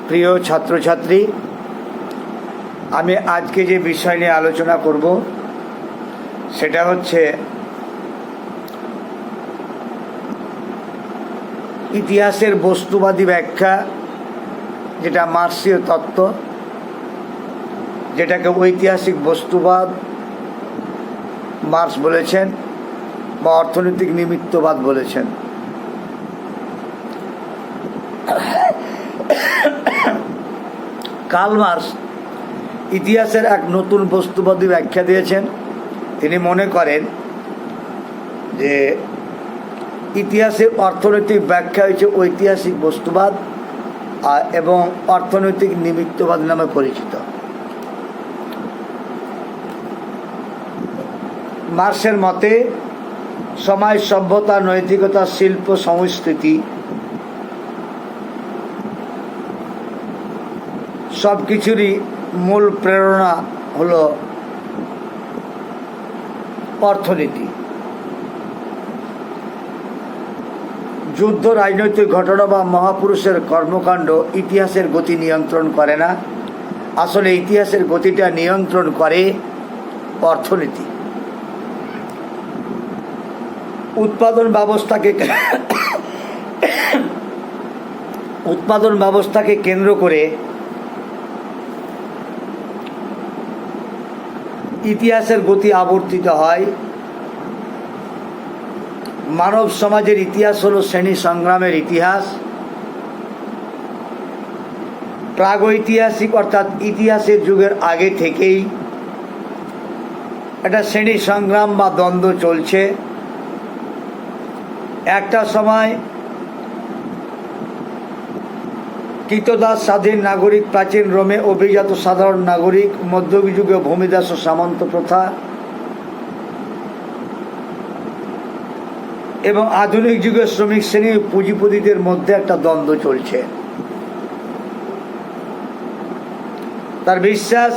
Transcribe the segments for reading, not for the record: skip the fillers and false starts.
প্রিয় ছাত্রছাত্রী, আমি আজকে যে বিষয় নিয়ে আলোচনা করব সেটা হচ্ছে ইতিহাসের বস্তুবাদী ব্যাখ্যা, যেটা মার্ক্সীয় তত্ত্ব, যেটাকে ঐতিহাসিক বস্তুবাদ মার্ক্স বলেছেন বা অর্থনৈতিক নিমিত্তবাদ বলেছেন। কার্ল মার্ক্স ইতিহাসের এক নতুন বস্তুবাদী ব্যাখ্যা দিয়েছেন। তিনি মনে করেন যে ইতিহাসের অর্থনৈতিক ব্যাখ্যা হচ্ছে ঐতিহাসিক বস্তুবাদ এবং অর্থনৈতিক নিমিত্তবাদ নামে পরিচিত। মার্ক্সের মতে সমাজ, সভ্যতা, নৈতিকতা, শিল্প, সংস্কৃতি সব কিছুরই মূল প্রেরণা হলো অর্থনীতি। যুদ্ধ, রাজনৈতিক ঘটনা বা মহাপুরুষের কর্মকাণ্ড ইতিহাসের গতি নিয়ন্ত্রণ করে না। আসলে ইতিহাসের গতিটা নিয়ন্ত্রণ করে অর্থনীতি। উৎপাদন ব্যবস্থাকে কেন্দ্র করে ইতিহাসের গতি আবর্তিত হয়। মানব সমাজের ইতিহাস হলো শ্রেণী সংগ্রামের ইতিহাস। প্রাগৈতিহাসিক অর্থাৎ ইতিহাসের যুগের আগে থেকেই একটা শ্রেণী সংগ্রাম বা দ্বন্দ্ব চলছে। একটা সময় কৃতদাস স্বাধীন নাগরিক, প্রাচীন রোমে অভিজাত সাধারণ নাগরিক, মধ্যযুগে ভূমিদাস ও সামন্ত প্রথা এবং আধুনিক যুগে শ্রমিক শ্রেণী পুঁজিপতিদের মধ্যে একটা দ্বন্দ্ব চলছে। তার বিশ্বাস,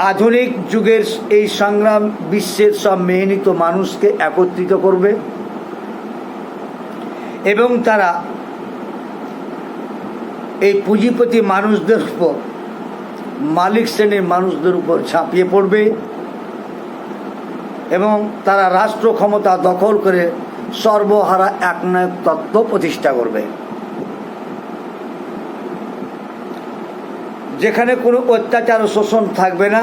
আধুনিক যুগের এই সংগ্রাম বিশ্বের সব মেহনত মানুষকে একত্রিত করবে এবং তারা এই পুঁজিপতি মানুষদের উপর, মালিক শ্রেণীর মানুষদের উপর ঝাঁপিয়ে পড়বে এবং তারা রাষ্ট্র ক্ষমতা দখল করে সর্বহারা একনায়ক তত্ত্ব প্রতিষ্ঠা করবে, যেখানে কোনো অত্যাচার ও শোষণ থাকবে না,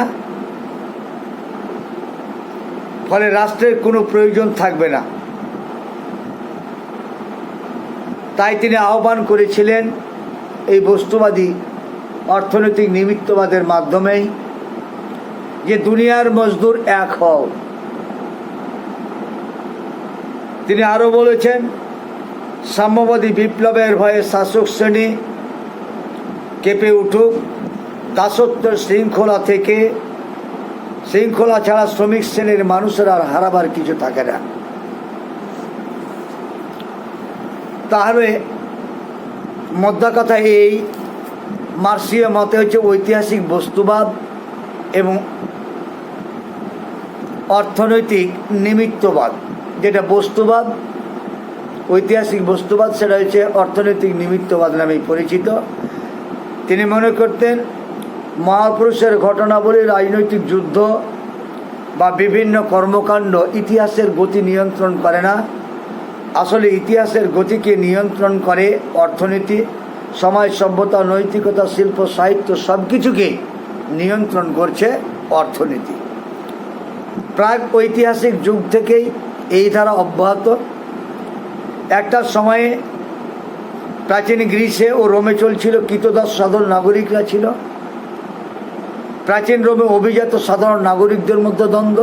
ফলে রাষ্ট্রের কোনো প্রয়োজন থাকবে না। তাই তিনি আহ্বান করেছিলেন এই বস্তুবাদী অর্থনৈতিক নিমিত্তবাদের মাধ্যমেই যে দুনিয়ার মজদুর এক হও। তিনি আরও বলেছেন, সাম্যবাদী বিপ্লবের ভয়ে শাসক শ্রেণী কেঁপে উঠুক, দাসত্বের শৃঙ্খলা ছাড়া শ্রমিক শ্রেণীর মানুষের আর হারাবার কিছু থাকে না। তাহলে মোদ্দা কথা এই, মার্ক্সীয় মতে হচ্ছে ঐতিহাসিক বস্তুবাদ এবং অর্থনৈতিক নিমিত্তবাদ। যেটা বস্তুবাদ, ঐতিহাসিক বস্তুবাদ, সেটা হচ্ছে অর্থনৈতিক নিমিত্তবাদ নামেই পরিচিত। তিনি মনে করতেন মহাপুরুষের ঘটনাবলী, রাজনৈতিক যুদ্ধ বা বিভিন্ন কর্মকাণ্ড ইতিহাসের গতি নিয়ন্ত্রণ করে না। আসলে ইতিহাসের গতিকে নিয়ন্ত্রণ করে অর্থনীতি। সমাজ, সভ্যতা, নৈতিকতা, শিল্প, সাহিত্য সব কিছুকে নিয়ন্ত্রণ করছে অর্থনীতি। প্রাক ঐতিহাসিক যুগ থেকেই এই ধারা অব্যাহত। একটা সময়ে প্রাচীন গ্রিসে ও রোমে চলছিল কৃতদাস সাধারণ নাগরিকরা ছিল। প্রাচীন রোমে অভিজাত সাধারণ নাগরিকদের মধ্যে দ্বন্দ্ব।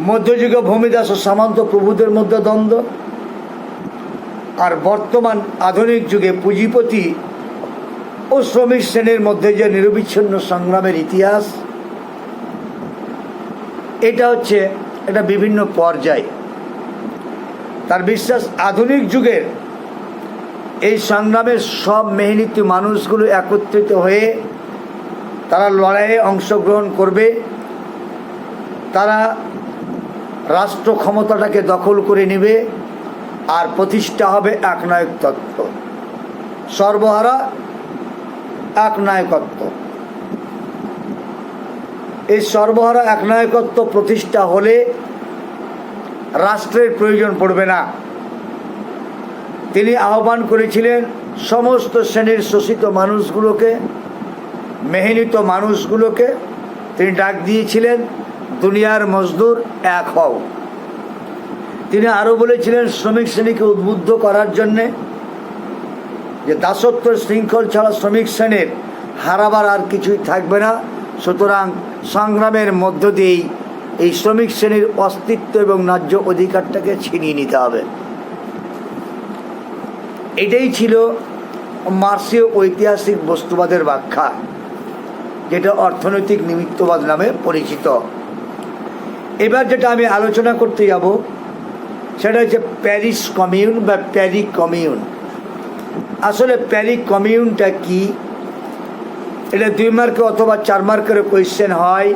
মধ্যযুগে ভূমিদাস ও সামন্ত প্রভুদের মধ্যে দ্বন্দ্ব। আর বর্তমান আধুনিক যুগে পুঁজিপতি ও শ্রমিক শ্রেণীর মধ্যে যে নিরবিচ্ছিন্ন সংগ্রামের ইতিহাস, এটা হচ্ছে এটা বিভিন্ন পর্যায়। তার বিশ্বাস, আধুনিক যুগের এই সংগ্রামের সব মেহনতি মানুষগুলো একত্রিত হয়ে তারা লড়াইয়ে অংশগ্রহণ করবে। তারা রাষ্ট্র ক্ষমতাটাকে দখল করে নেবে আর প্রতিষ্ঠা হবে একনায়কতত্ত্ব, সর্বহারা একনায়কত্ব। এই সর্বহারা একনায়কত্ব প্রতিষ্ঠা হলে রাষ্ট্রের প্রয়োজন পড়বে না। তিনি আহ্বান করেছিলেন সমস্ত শ্রেণীর শোষিত মানুষগুলোকে, মেহনত মানুষগুলোকে তিনি ডাক দিয়েছিলেন, দুনিয়ার মজদুর এক হও। তিনি আরও বলেছিলেন শ্রমিক শ্রেণীকে উদ্বুদ্ধ করার জন্যে যে দাসত্বের শৃঙ্খল ছাড়া শ্রমিক শ্রেণীর হারাবার আর কিছুই থাকবে না, সুতরাং সংগ্রামের মধ্য দিয়েই এই শ্রমিক শ্রেণীর অস্তিত্ব এবং ন্যায্য অধিকারটাকে ছিনিয়ে নিতে হবে। এটাই ছিল মার্ক্সীয় ঐতিহাসিক বস্তুবাদের ব্যাখ্যা, যেটা অর্থনৈতিক নিমিত্তবাদ নামে পরিচিত। এবার যেটা আমি আলোচনা করতে যাব সেটা হচ্ছে প্যারিস কমিউন বা প্যারি কমিউন। আসলে প্যারি কমিউনটা কি, এটা 2 মার্কে অথবা 4 মার্কের কোয়েশ্চেন হয়,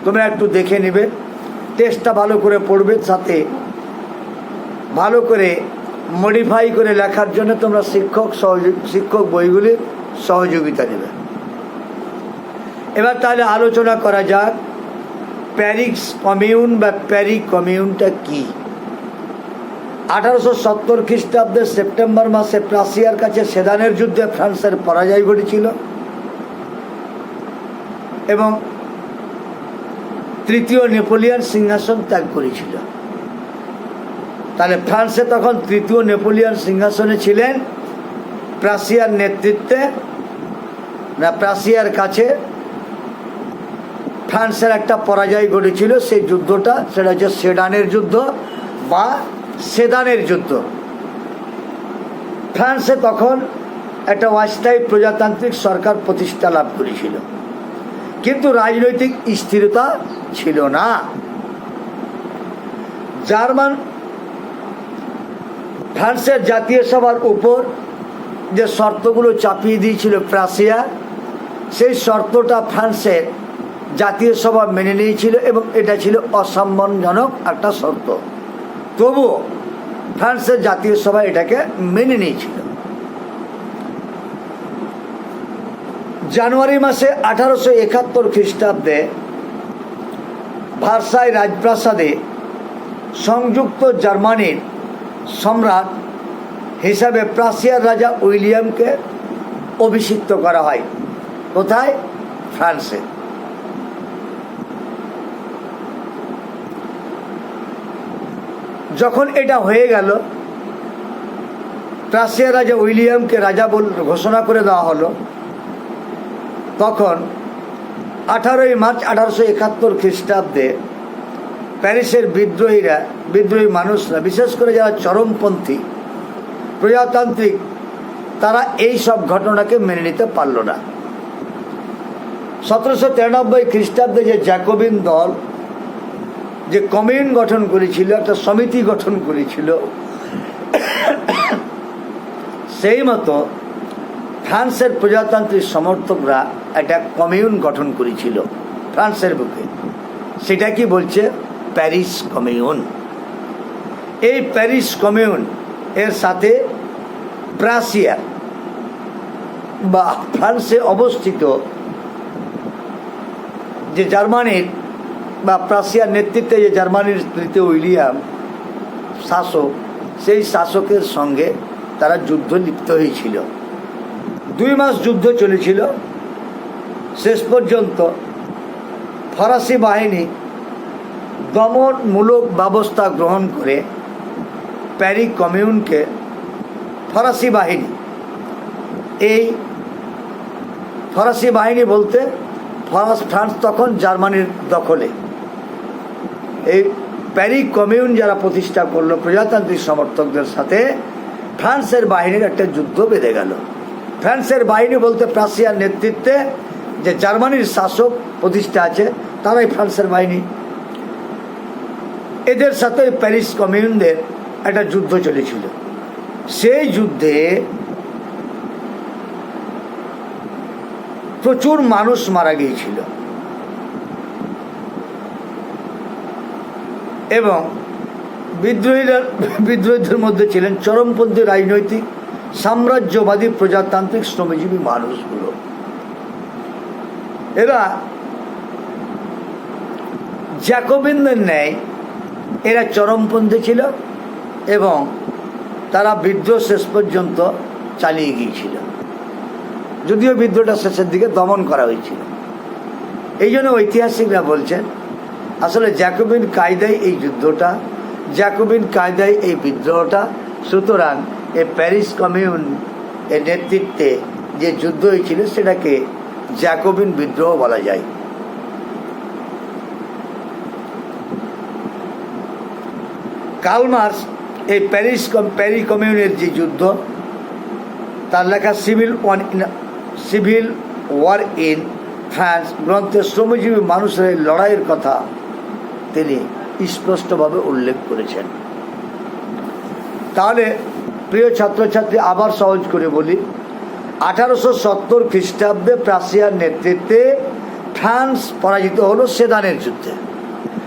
তোমরা একটু দেখে নেবে, টেস্টটা ভালো করে পড়বে, সাথে ভালো করে মডিফাই করে লেখার জন্য তোমরা শিক্ষক বইগুলির সহযোগিতা নেবে। এবার তাহলে আলোচনা করা যাক প্যারিস কমিউন বা প্যারি কমিউনটা কি। 1870 খ্রিস্টাব্দের সেপ্টেম্বর মাসে প্রাসিয়ার কাছে সেদানের যুদ্ধে ফ্রান্সের পরাজয় ঘটেছিল এবং তৃতীয় নেপোলিয়ন সিংহাসন ত্যাগ করেছিল। তাহলে ফ্রান্সে তখন তৃতীয় নেপোলিয়ন সিংহাসনে ছিলেন, প্রাসিয়ার নেতৃত্বে না প্রাসিয়ার কাছে ফ্রান্সের একটা পরাজয় ঘটেছিল। সেই যুদ্ধটা সেটা হচ্ছে সেডানের যুদ্ধ বা সেদানের যুদ্ধ। ফ্রান্সে তখন একটা অস্থায়ী প্রজাতান্ত্রিক সরকার প্রতিষ্ঠা লাভ করেছিল, কিন্তু রাজনৈতিক স্থিরতা ছিল না। জার্মান ফ্রান্সের জাতীয় সভার উপর যে শর্তগুলো চাপিয়ে দিয়েছিল প্রাসিয়া, সেই শর্তটা ফ্রান্সের জাতীয় সভা মেনে নিয়েছিল এবং এটা ছিল অসম্মানজনক একটা শর্ত। তবুও ফ্রান্সের জাতীয় সভা এটাকে মেনে নিয়েছিল। জানুয়ারি মাসে 1871 খ্রিস্টাব্দে ভার্সাই রাজপ্রাসাদে সংযুক্ত জার্মানির সম্রাট হিসাবে প্রাসিয়ার রাজা উইলিয়ামকে অভিষিক্ত করা হয়। কোথায়? ফ্রান্সে। যখন এটা হয়ে গেল, প্রাসিয়ার রাজা উইলিয়ামকে রাজা ঘোষণা করে দেওয়া হলো, তখন 18 মার্চ 1871 খ্রিস্টাব্দে প্যারিসের বিদ্রোহী মানুষরা, বিশেষ করে যারা চরমপন্থী প্রজাতান্ত্রিক, তারা এই সব ঘটনাকে মেনে নিতে পারল না। 1793 খ্রিস্টাব্দে যে জ্যাকোবিন দল যে কমিউন গঠন করেছিল, একটা সমিতি গঠন করেছিল, সেই মতো ফ্রান্সের প্রজাতান্ত্রিক সমর্থকরা একটা কমিউন গঠন করেছিল ফ্রান্সের বুকে। সেটা কি বলছে? Paris commune. এই প্যারিস কমিউন এর সাথে প্রাসিয়া বা ফ্রান্সে অবস্থিত যে জার্মানির বা প্রাসিয়ার নেতৃত্বে যে জার্মানির তৃতীয় উইলিয়াম শাসক, সেই শাসকের সঙ্গে তারা যুদ্ধ লিপ্ত হয়েছিল। 2 মাস যুদ্ধ চলেছিল। শেষ পর্যন্ত ফরাসি বাহিনী দমনমূলক ব্যবস্থা গ্রহণ করে প্যারি কমিউনকে ফরাসি বাহিনী বলতে ফ্রান্স তখন জার্মানির দখলে। এই প্যারি কমিউন যারা প্রতিষ্ঠা করলো প্রজাতান্ত্রিক সমর্থকদের সাথে, ফ্রান্সের বাহিনীর একটা যুদ্ধ বেঁধে গেল। ফ্রান্সের বাহিনী বলতে প্রাসিয়ার নেতৃত্বে যে জার্মানির শাসক প্রতিষ্ঠা আছে, তারাই ফ্রান্সের বাহিনী। এদের সাথে প্যারিস কমিউনদের একটা যুদ্ধ চলেছিল। সেই যুদ্ধে প্রচুর মানুষ মারা গিয়েছিল এবং বিদ্রোহীদের মধ্যে ছিলেন চরমপন্থী রাজনৈতিক সাম্রাজ্যবাদী প্রজাতান্ত্রিক শ্রমজীবী মানুষগুলো। এরা জ্যাকোবিনদের ন্যায় এরা চরমপন্থী ছিল এবং তারা বিদ্রোহ শেষ পর্যন্ত চালিয়ে গিয়েছিল, যদিও বিদ্রোহটা শেষের দিকে দমন করা হয়েছিল। এই জন্য ঐতিহাসিকরা বলছেন আসলে জ্যাকোবিন কায়দায় এই যুদ্ধটা, জ্যাকোবিন কায়দায় এই বিদ্রোহটা। সুতরাং এই প্যারিস কমিউন এর নেতৃত্বে যে যুদ্ধ হয়েছিল সেটাকে জ্যাকোবিন বিদ্রোহ বলা যায়। কার্ল মার্কস এই প্যারিস কমিউনের যে যুদ্ধ, তার লেখা সিভিল ওয়ার ইন ফ্রান্স গ্রন্থে শ্রমজীবী মানুষের এই লড়াইয়ের কথা তিনি স্পষ্টভাবে উল্লেখ করেছেন। তাহলে প্রিয় ছাত্রছাত্রী, আবার সহজ করে বলি, 1870 খ্রিস্টাব্দে প্রাশিয়ার নেতৃত্বে ফ্রান্স পরাজিত হলো সেদানের যুদ্ধে।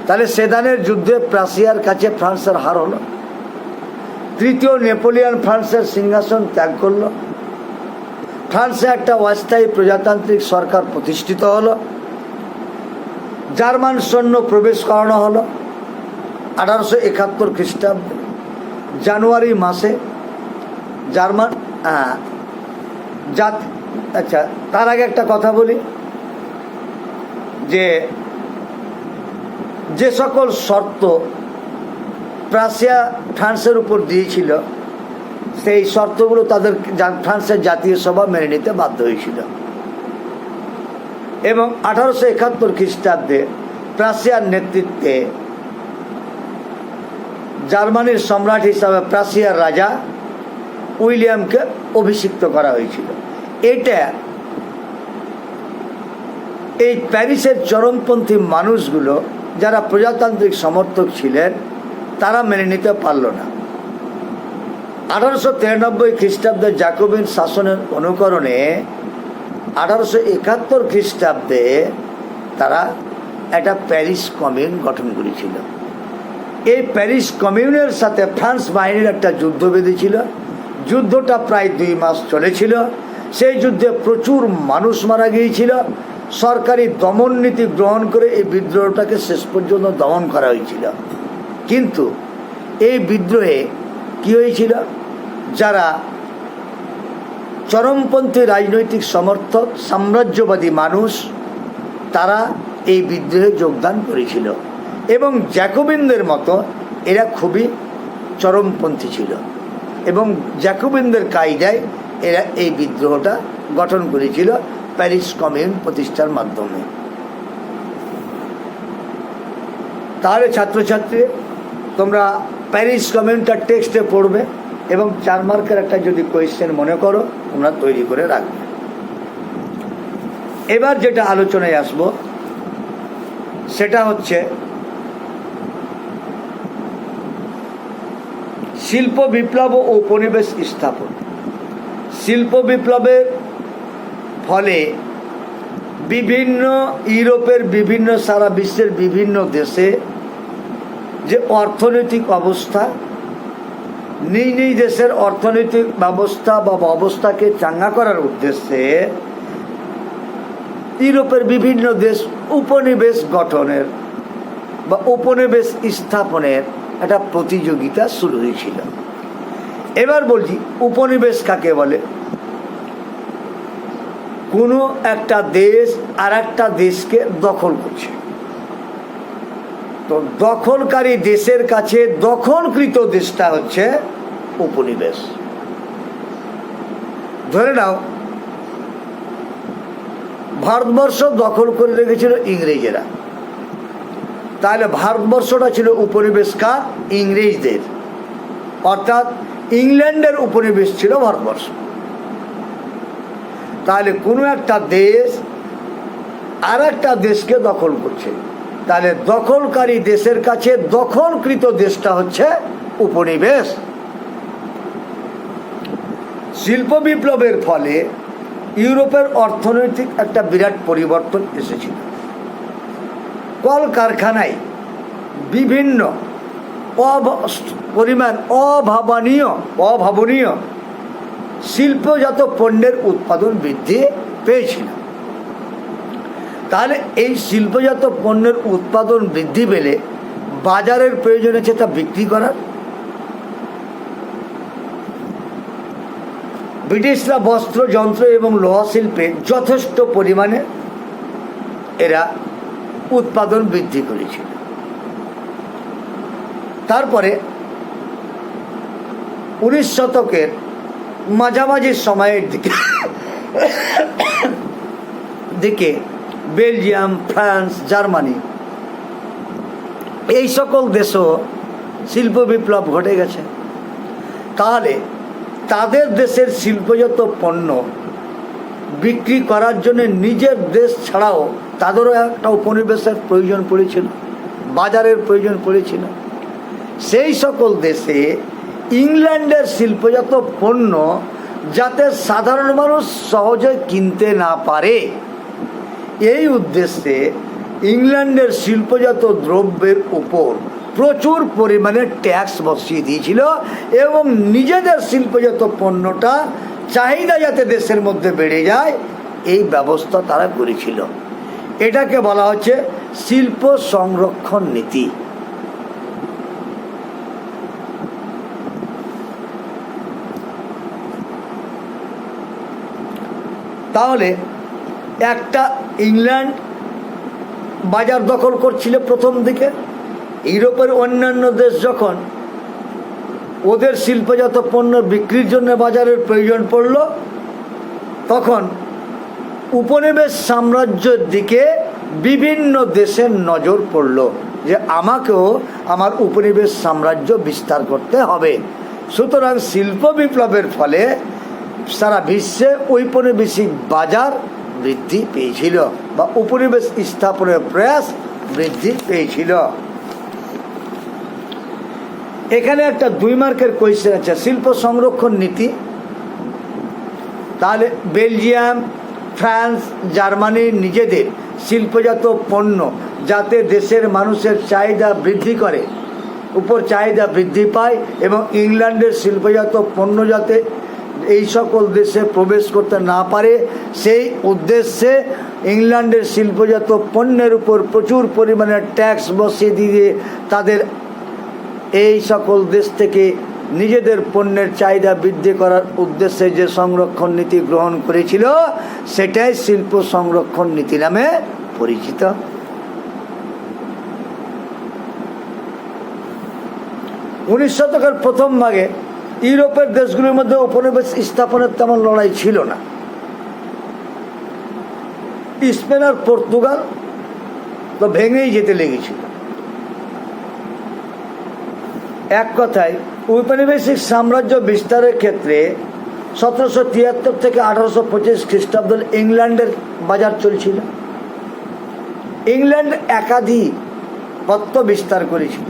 তাহলে সেদানের যুদ্ধে প্রাশিয়ার কাছে ফ্রান্সের হার হলো। তৃতীয় নেপোলিয়ন ফ্রান্সের সিংহাসন ত্যাগ করল। ফ্রান্সে একটা অস্থায়ী প্রজাতান্ত্রিক সরকার প্রতিষ্ঠিত হলো। জার্মান সৈন্য প্রবেশ করানো হলো 1871 খ্রিস্টাব্দে জানুয়ারি মাসে। জার্মান আচ্ছা, তার আগে একটা কথা বলি যে সকল শর্ত প্রাশিয়া ফ্রান্সের উপর দিয়েছিল সেই শর্তগুলো তাদের ফ্রান্সের জাতীয় সভা মেনে নিতে বাধ্য হয়েছিল। এবং 1871 খ্রিস্টাব্দে প্রাশিয়ার নেতৃত্বে জার্মানির সম্রাট হিসাবে প্রাশিয়ার রাজা উইলিয়ামকে অভিষিক্ত করা হয়েছিল। এটা এই প্যারিসের চরমপন্থী মানুষগুলো যারা প্রজাতান্ত্রিক সমর্থক ছিলেন তারা মেনে নিতে পারল না। 1893 খ্রিস্টাব্দে জ্যাকোবিন শাসনের অনুকরণে 1871 খ্রিস্টাব্দে তারা একটা প্যারিস কমিউন গঠন করেছিল। এই প্যারিস কমিউনের সাথে ফ্রান্স বাহিনীর একটা যুদ্ধ বেঁধেছিল। যুদ্ধটা প্রায় 2 মাস চলেছিল। সেই যুদ্ধে প্রচুর মানুষ মারা গিয়েছিল। সরকারি দমন নীতি গ্রহণ করে এই বিদ্রোহটাকে শেষ পর্যন্ত দমন করা হয়েছিল। কিন্তু এই বিদ্রোহে কি হয়েছিল, যারা চরমপন্থী রাজনৈতিক সমর্থক সাম্রাজ্যবাদী মানুষ তারা এই বিদ্রোহে যোগদান করেছিল এবং জ্যাকোবিনদের মতো এরা খুবই চরমপন্থী ছিল এবং জ্যাকোবিনদের কায়দায় এরা এই বিদ্রোহটা গঠন করেছিল প্যারিস কমিউন প্রতিষ্ঠার মাধ্যমে। তাহলে ছাত্রছাত্রী তোমরা প্যারিস কমিউনটা টেক্সটে পড়বে এবং 4 মার্কের একটা যদি কোয়েশ্চেন মনে করো তোমরা তৈরি করে রাখবে। এবার যেটা আলোচনায় আসব সেটা হচ্ছে শিল্প বিপ্লব ও উপনিবেশ স্থাপন। শিল্প বিপ্লবের ফলে বিভিন্ন ইউরোপের বিভিন্ন সারা বিশ্বের বিভিন্ন দেশে যে অর্থনৈতিক অবস্থা, নিজ নিজ দেশের অর্থনৈতিক ব্যবস্থা বা অবস্থাকে চাঙ্গা করার উদ্দেশ্যে ইউরোপের বিভিন্ন দেশ উপনিবেশ গঠনের বা উপনিবেশ স্থাপনের একটা প্রতিযোগিতা শুরু হয়েছিল। এবার বলছি উপনিবেশ কাকে বলে। কোনো একটা দেশ আর একটা দেশকে দখল করছে, তো দখলকারী দেশের কাছে দখলকৃত দেশটা হচ্ছে উপনিবেশ। ধরে নাও ভারতবর্ষ দখল করে রেখেছিল ইংরেজেরা, তাহলে ভারতবর্ষটা ছিল উপনিবেশ কার? ইংরেজদের। অর্থাৎ ইংল্যান্ডের উপনিবেশ ছিল ভারতবর্ষ। তাহলে কোনো একটা দেশ আর একটা দেশকে দখল করছে, তাহলে দখলকারী দেশের কাছে দখলকৃত দেশটা হচ্ছে উপনিবেশ। শিল্প বিপ্লবের ফলে ইউরোপের অর্থনৈতিক একটা বিরাট পরিবর্তন এসেছিল। কলকারখানায় বিভিন্ন পরিমাণ অভাবনীয় শিল্পজাত পণ্যের উৎপাদন বৃদ্ধি পেয়েছিল। তাহলে এই শিল্পজাত পণ্যের উৎপাদন বৃদ্ধি পেলে বাজারের প্রয়োজন আছে তা বিক্রি করার। ব্রিটিশরা বস্ত্র, যন্ত্র এবং লোহা শিল্পে যথেষ্ট পরিমাণে এরা উৎপাদন বৃদ্ধি করেছিল। তারপরে 19 শতকের মাঝামাঝি সময়ের দিকে বেলজিয়াম, ফ্রান্স, জার্মানি এই সকল দেশও শিল্প বিপ্লব ঘটে গেছে। তাহলে তাদের দেশের শিল্পজাত পণ্য বিক্রি করার জন্য নিজের দেশ ছাড়াও তাদেরও একটা উপনিবেশের প্রয়োজন পড়েছিল, বাজারের প্রয়োজন পড়েছিল। সেই সকল দেশে ইংল্যান্ডের শিল্পজাত পণ্য যাতে সাধারণ মানুষ সহজে কিনতে না পারে, এই উদ্দেশ্যে ইংল্যান্ডের শিল্পজাত দ্রব্যের উপর প্রচুর পরিমাণে ট্যাক্স বসিয়ে দিয়েছিল এবং নিজেদের শিল্পজাত পণ্যটা চাহিদা যাতে দেশের মধ্যে বেড়ে যায় এই ব্যবস্থা তারা করেছিল। এটাকে বলা হচ্ছে শিল্প সংরক্ষণ নীতি। তাহলে একটা ইংল্যান্ড বাজার দখল করছিল প্রথম দিকে, ইউরোপের অন্যান্য দেশ যখন ওদের শিল্পজাত পণ্য বিক্রির জন্য বাজারের প্রয়োজন পড়ল, তখন উপনিবেশ সাম্রাজ্যের দিকে বিভিন্ন দেশের নজর পড়ল যে আমাকেও আমার উপনিবেশ সাম্রাজ্য বিস্তার করতে হবে। সুতরাং শিল্প বিপ্লবের ফলে সারা বিশ্বে ঔপনিবেশিক বাজার বৃদ্ধি পেয়েছিল বা উপনিবেশ স্থাপনের প্রয়াস বৃদ্ধি পেয়েছিল। এখানে একটা 2 মার্কের কোয়েশ্চেন আছে, শিল্প সংরক্ষণ নীতি। তাহলে বেলজিয়াম, ফ্রান্স, জার্মানির নিজেদের শিল্পজাত পণ্য যাতে দেশের মানুষের চাহিদা বৃদ্ধি করে, উপর চাহিদা বৃদ্ধি পায় এবং ইংল্যান্ডের শিল্পজাত পণ্য যাতে এই সকল দেশে প্রবেশ করতে না পারে, সেই উদ্দেশ্যে ইংল্যান্ডের শিল্পজাত পণ্যের উপর প্রচুর পরিমাণে ট্যাক্স বসিয়ে দিয়ে তাদের এই সকল দেশ থেকে নিজেদের পণ্যের চাহিদা বৃদ্ধি করার উদ্দেশ্যে যে সংরক্ষণ নীতি গ্রহণ করেছিল সেটাই শিল্প সংরক্ষণ নীতি নামে পরিচিত। উনিশ শতকের প্রথম ভাগে ইউরোপের দেশগুলির মধ্যে উপনিবেশ স্থাপনের তেমন লড়াই ছিল না। স্পেন আর পর্তুগাল তো ভেঙেই যেতে লেগেছিল। এক কথায় ঔপনিবেশিক সাম্রাজ্য বিস্তারের ক্ষেত্রে 1773 থেকে 1825 খ্রিস্টাব্দ ইংল্যান্ডের বাজার চলছিল। ইংল্যান্ড একাধিপত্য বিস্তার করেছিল।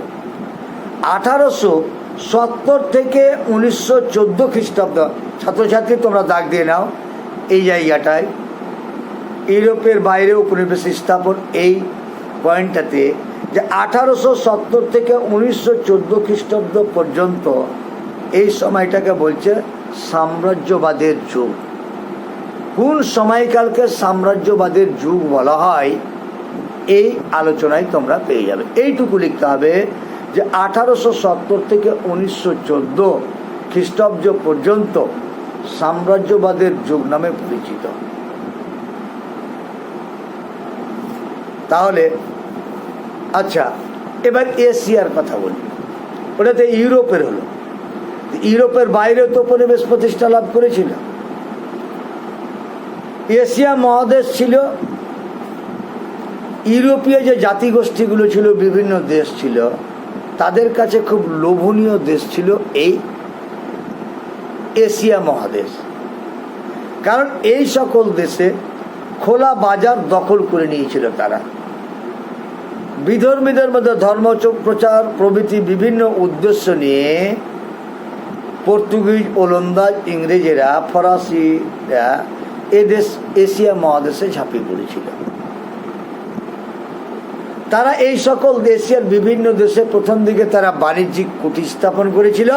1870 থেকে 1914 খ্রিস্টাব্দ, ছাত্রছাত্রী তোমরা দাগ দিয়ে নাও এই জায়গাটায়, ইউরোপের বাইরে উপনিবেশ স্থাপন এই পয়েন্টটাতে, যে 1870 থেকে 1914 খ্রিস্টাব্দ পর্যন্ত এই সময়টাকে বলছে সাম্রাজ্যবাদের যুগ। কোন সময়কালকে সাম্রাজ্যবাদের যুগ বলা হয় এই আলোচনায় তোমরা পেয়ে যাবে। এইটুকু লিখতে হবে যে 1870 থেকে 1914 খ্রিস্টাব্দ পর্যন্ত সাম্রাজ্যবাদের যুগ নামে পরিচিত। তাহলে আচ্ছা, এবার এশিয়ার কথা বলি। ওটাতে ইউরোপের হলো, ইউরোপের বাইরে তো উপনিবেশ প্রতিষ্ঠা লাভ করেছিল। এশিয়া মহাদেশ ছিল, ইউরোপীয় যে জাতিগোষ্ঠীগুলো ছিল, বিভিন্ন দেশ ছিল, তাদের কাছে খুব লোভনীয় দেশ ছিল এই এশিয়া মহাদেশ। কারণ এই সকল দেশে খোলা বাজার দখল করে নিয়েছিল তারা। বিধর্মীদের মধ্যে ধর্ম প্রচার প্রভৃতি বিভিন্ন উদ্দেশ্য নিয়ে পর্তুগিজ, ওলন্দাজ, ইংরেজেরা, ফরাসিরা এদেশ এশিয়া মহাদেশে ঝাঁপিয়ে পড়েছিল। তারা এই সকল এশিয়ার বিভিন্ন দেশে প্রথম দিকে তারা বাণিজ্যিক কুটির স্থাপন করেছিল,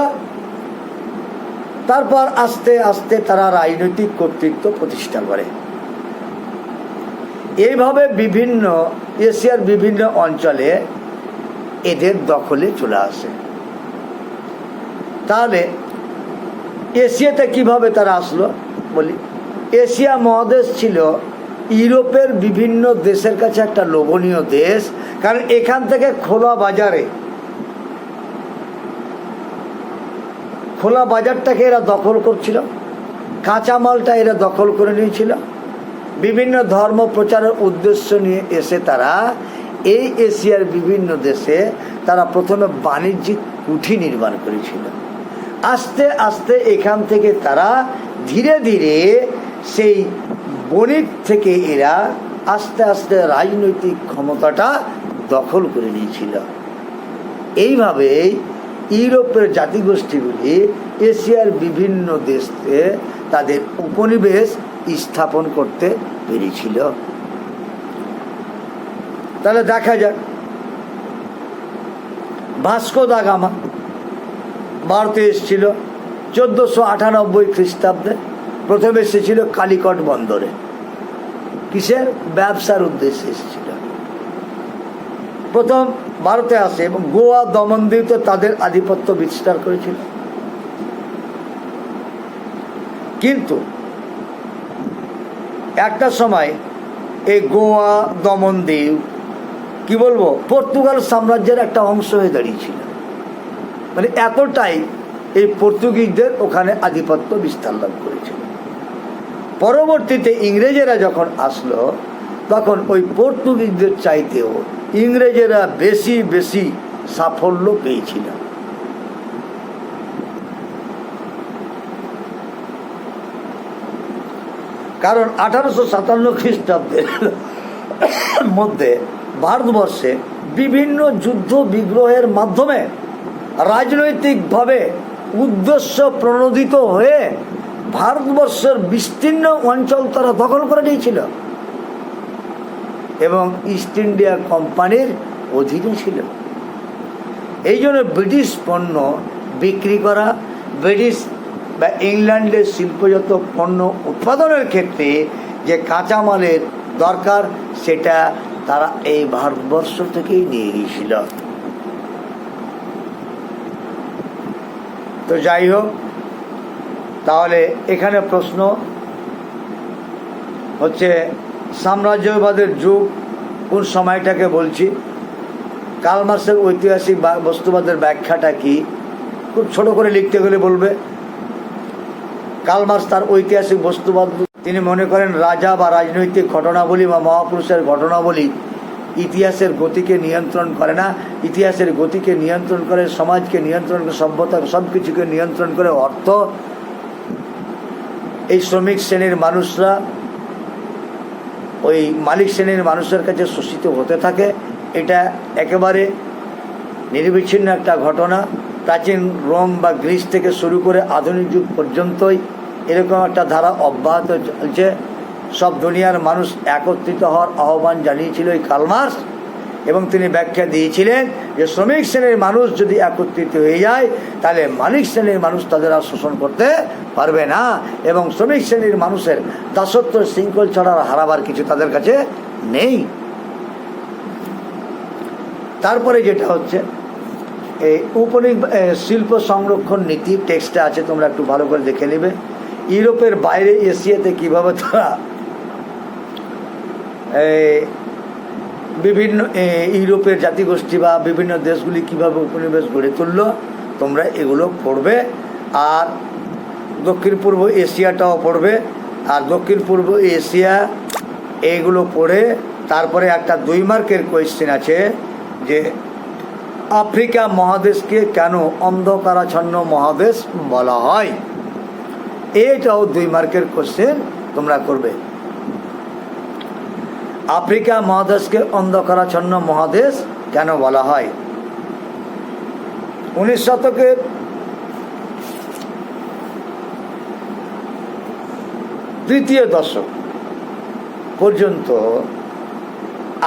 তারপর আস্তে আস্তে তারা রাজনৈতিক কর্তৃত্ব প্রতিষ্ঠা করে। এইভাবে বিভিন্ন এশিয়ার বিভিন্ন অঞ্চলে এদের দখলে চলে আসে। তাহলে এশিয়াতে কিভাবে তারা আসলো বলি। এশিয়া মহাদেশ ছিল ইউরোপের বিভিন্ন দেশের কাছে একটা লোভনীয় দেশ, কারণ এখান থেকে খোলা বাজারটাকে এরা দখল করছিল, কাঁচামালটা এরা দখল করে নিয়েছিল। বিভিন্ন ধর্ম প্রচারের উদ্দেশ্য নিয়ে এসে তারা এই এশিয়ার বিভিন্ন দেশে তারা প্রথমে বাণিজ্যিক কুঠি নির্মাণ করেছিল। আস্তে আস্তে এখান থেকে তারা ধীরে ধীরে সেই বণিক থেকে এরা আস্তে আস্তে রাজনৈতিক ক্ষমতাটা দখল করে নিয়েছিল। এইভাবেই ইউরোপের জাতিগোষ্ঠীগুলি এশিয়ার বিভিন্ন দেশে তাদের উপনিবেশ স্থাপন করতে পেরেছিল। তাহলে দেখা যাক, ভাস্কো দা গামা ভারতে এসেছিল 1498 খ্রিস্টাব্দে। প্রথমে এসেছিল কালিকট বন্দরে, কিসের ব্যবসার উদ্দেশ্যে এসেছিল। প্রথম ভারতে আসে এবং গোয়া দমনদ্বীপে তাদের আধিপত্য বিস্তার করেছিল। কিন্তু একটা সময় এই গোয়া দমনদ্বীপ কি বলবো পর্তুগাল সাম্রাজ্যের একটা অংশ হয়ে দাঁড়িয়েছিল। মানে এতটাই এই পর্তুগিজদের ওখানে আধিপত্য বিস্তার লাভ করেছিল। পরবর্তীতে ইংরেজেরা যখন আসলো তখন ওই পর্তুগিজদের চাইতেও ইংরেজেরা বেশি বেশি সাফল্য পেয়েছিল। কারণ 1857 খ্রিস্টাব্দের মধ্যে ভারতবর্ষে বিভিন্ন যুদ্ধ বিগ্রহের মাধ্যমে রাজনৈতিকভাবে উদ্দেশ্য প্রণোদিত হয়ে ভারতবর্ষের বিস্তীর্ণ অঞ্চল তারা দখল করে নিয়েছিল এবং ইস্ট ইন্ডিয়া কোম্পানির অধীনে ছিল। এই জন্য ব্রিটিশ পণ্য বিক্রি করা, ব্রিটিশ বা ইংল্যান্ডের শিল্পজাত পণ্য উৎপাদনের ক্ষেত্রে যে কাঁচামালের দরকার সেটা তারা এই ভারতবর্ষ থেকেই নিয়ে গিয়েছিল। তো যাই হোক, তাহলে এখানে প্রশ্ন হচ্ছে সাম্রাজ্যবাদের যুগ কোন সময়টাকে বলছি, কার্ল মার্ক্সের ঐতিহাসিক বস্তুবাদের ব্যাখ্যাটা কি, খুব ছোট করে লিখতে গেলে বলবে কার্ল মার্ক্স তার ঐতিহাসিক বস্তুবাদ তিনি মনে করেন রাজা বা রাজনৈতিক ঘটনাবলী বা মহাপুরুষের ঘটনাবলী ইতিহাসের গতিকে নিয়ন্ত্রণ করে না। ইতিহাসের গতিকে নিয়ন্ত্রণ করে, সমাজকে নিয়ন্ত্রণ করে, সভ্যতা সব কিছুকে নিয়ন্ত্রণ করে অর্থ। এই শ্রমিক শ্রেণীর মানুষরা ওই মালিক শ্রেণীর মানুষের কাছে শোষিত হতে থাকে। এটা একেবারে নির্বিচ্ছিন্ন একটা ঘটনা। প্রাচীন রোম বা গ্রিস থেকে শুরু করে আধুনিক যুগ পর্যন্তই এরকম একটা ধারা অব্যাহত চলছে। সব দুনিয়ার মানুষ একত্রিত হওয়ার আহ্বান জানিয়েছিল এই কার্ল মার্ক্স, এবং তিনি ব্যাখ্যা দিয়েছিলেন যে শ্রমিক শ্রেণীর মানুষ যদি একত্রিত হয়ে যায় তাহলে মালিক শ্রেণীর মানুষ তাদের আর শোষণ করতে পারবে না, এবং শ্রমিক শ্রেণীর মানুষের দাসত্ব শৃঙ্খল ছাড়ার হারাবার কিছু তাদের কাছে নেই। তারপরে যেটা হচ্ছে এই শিল্প সংরক্ষণ নীতি টেক্সটে আছে, তোমরা একটু ভালো করে দেখে নেবে। ইউরোপের বাইরে এশিয়াতে কিভাবে তারা বিভিন্ন ইউরোপের জাতিগোষ্ঠী বা বিভিন্ন দেশগুলি কিভাবে উপনিবেশ গড়ে তুললো তোমরা এগুলো পড়বে। আর দক্ষিণ পূর্ব এশিয়াটাও পড়বে। আর দক্ষিণ পূর্ব এশিয়া এইগুলো পড়ে তারপরে একটা 2 মার্কের কোয়েশ্চেন আছে যে আফ্রিকা মহাদেশকে কেন অন্ধকারাচ্ছন্ন মহাদেশ বলা হয়। এটাও 2 মার্কের কোশ্চেন তোমরা করবে। আফ্রিকা মহাদেশকে অন্ধকারাচ্ছন্ন মহাদেশ কেন বলা হয়। 19 শতকের তৃতীয় দশক পর্যন্ত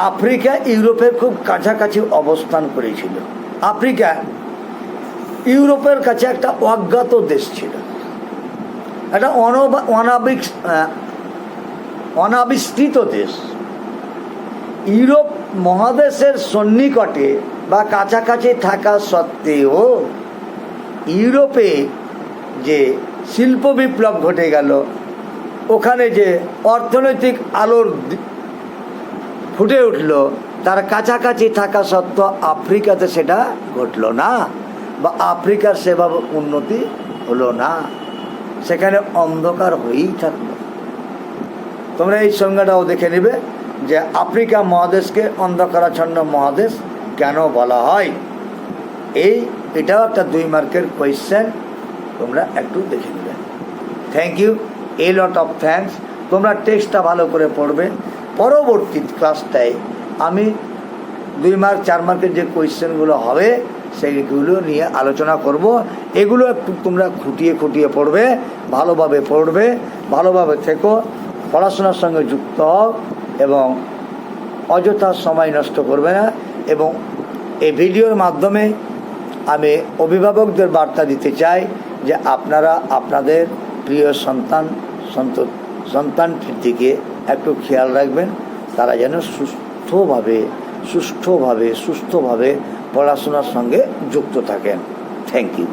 আফ্রিকা ইউরোপের খুব কাছাকাছি অবস্থান করেছিল। আফ্রিকা ইউরোপের কাছে একটা অজ্ঞাত দেশ ছিল, একটা অনাবিষ্কৃত দেশ। ইউরোপ মহাদেশের সন্নিকটে বা কাছাকাছি থাকা সত্ত্বেও ইউরোপে যে শিল্প বিপ্লব ঘটে গেল, ওখানে যে অর্থনৈতিক আলোর ফুটে উঠল, তার কাছাকাছি থাকা সত্ত্বেও আফ্রিকাতে সেটা ঘটল না, বা আফ্রিকার সেভাবে উন্নতি হলো না, সেখানে অন্ধকার হয়েই থাকলো। তোমরা এই সংজ্ঞাটাও দেখে নেবে যে আফ্রিকা মহাদেশকে অন্ধকারাচ্ছন্ন মহাদেশ কেন বলা হয়। এটাও একটা 2 মার্কের কোয়েশ্চেন, তোমরা একটু দেখে নেবে। Thank you, a lot of thanks. তোমরা টেক্সটটা ভালো করে পড়বে। পরবর্তী ক্লাসটায় আমি 2 মার্ক 4 মার্কের যে কোয়েশ্চেনগুলো হবে সেইগুলো নিয়ে আলোচনা করব। এগুলো একটু তোমরা খুঁটিয়ে খুঁটিয়ে পড়বে, ভালোভাবে থেকো, পড়াশোনার সঙ্গে যুক্ত হও এবং অযথা সময় নষ্ট করবে না। এবং এই ভিডিওর মাধ্যমে আমি অভিভাবকদের বার্তা দিতে চাই যে আপনারা আপনাদের প্রিয় সন্তানটির দিকে একটু খেয়াল রাখবেন, তারা যেন সুষ্ঠুভাবে পড়াশোনার সঙ্গে যুক্ত থাকেন। Thank you.